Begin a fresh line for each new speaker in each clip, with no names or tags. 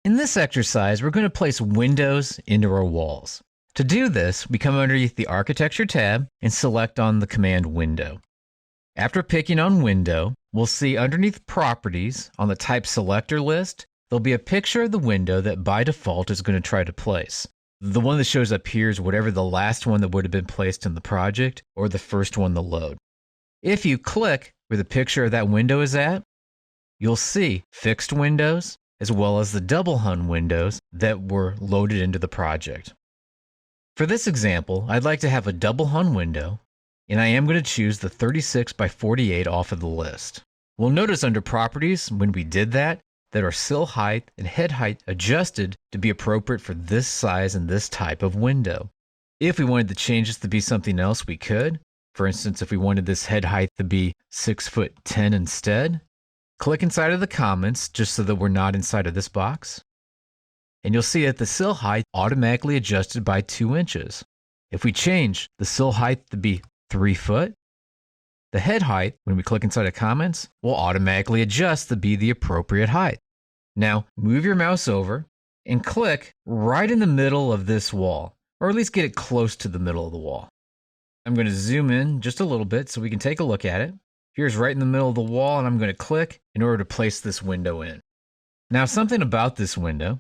In this exercise, we're going to place windows into our walls. To do this, we come underneath the Architecture tab and select on the command Window. After picking on Window, we'll see underneath Properties on the Type Selector list, there'll be a picture of the window that by default is going to try to place. The one that shows up here is whatever the last one that would have been placed in the project or the first one to load. If you click where the picture of that window is at, you'll see fixed windows as well as the double hung windows that were loaded into the project. For this example, I'd like to have a double hung window, and I am going to choose the 36 by 48 off of the list. We'll notice under Properties, when we did that our sill height and head height adjusted to be appropriate for this size and this type of window. If we wanted to change this to be something else, we could. For instance, if we wanted this head height to be 6'10" instead, click inside of the comments just so that we're not inside of this box. And you'll see that the sill height automatically adjusted by 2 inches. If we change the sill height to be 3 foot, the head height, when we click inside of comments, will automatically adjust to be the appropriate height. Now, move your mouse over and click right in the middle of this wall, or at least get it close to the middle of the wall. I'm going to zoom in just a little bit so we can take a look at it. Here's right in the middle of the wall, and I'm going to click in order to place this window in. Now, something about this window,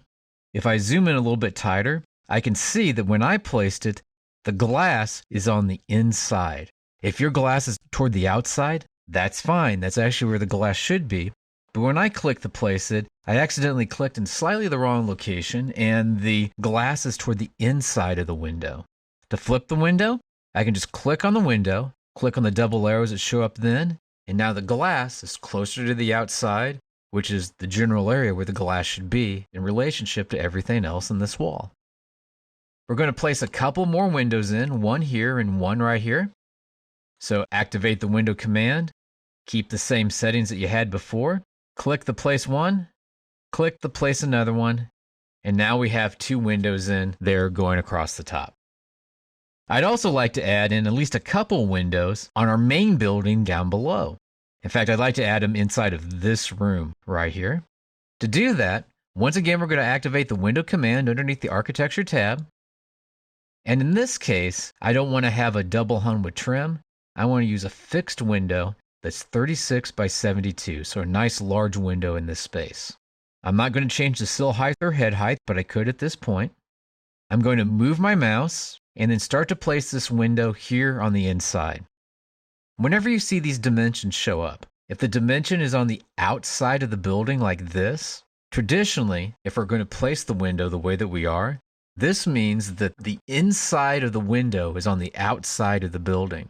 if I zoom in a little bit tighter, I can see that when I placed it, the glass is on the inside. If your glass is toward the outside, that's fine. That's actually where the glass should be. But when I click to place it, I accidentally clicked in slightly the wrong location, and the glass is toward the inside of the window. To flip the window, I can just click on the window, click on the double arrows that show up then, and now the glass is closer to the outside, which is the general area where the glass should be in relationship to everything else in this wall. We're going to place a couple more windows in, one here and one right here. So activate the window command, keep the same settings that you had before, click the place one, click the place another one, and now we have 2 windows in there going across the top. I'd also like to add in at least a couple windows on our main building down below. In fact, I'd like to add them inside of this room right here. To do that, once again, we're going to activate the window command underneath the Architecture tab. And in this case, I don't want to have a double hung with trim. I want to use a fixed window that's 36 by 72, so a nice large window in this space. I'm not going to change the sill height or head height, but I could at this point. I'm going to move my mouse and then start to place this window here on the inside. Whenever you see these dimensions show up, if the dimension is on the outside of the building like this, traditionally, if we're going to place the window the way that we are, this means that the inside of the window is on the outside of the building.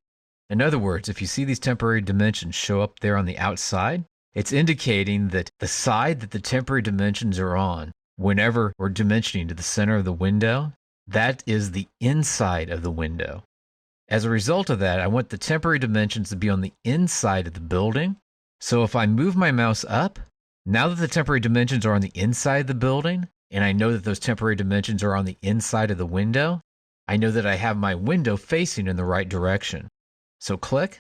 In other words, if you see these temporary dimensions show up there on the outside, it's indicating that the side that the temporary dimensions are on, whenever we're dimensioning to the center of the window, that is the inside of the window. As a result of that, I want the temporary dimensions to be on the inside of the building. So if I move my mouse up, now that the temporary dimensions are on the inside of the building, and I know that those temporary dimensions are on the inside of the window, I know that I have my window facing in the right direction. So click.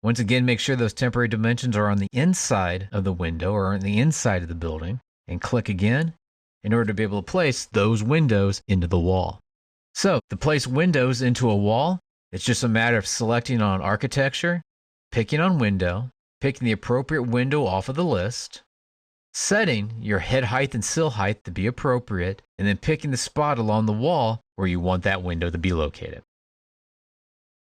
Once again, make sure those temporary dimensions are on the inside of the window or on the inside of the building, and click again in order to be able to place those windows into the wall. So to place windows into a wall, it's just a matter of selecting on Architecture, picking on Window, picking the appropriate window off of the list, setting your head height and sill height to be appropriate, and then picking the spot along the wall where you want that window to be located.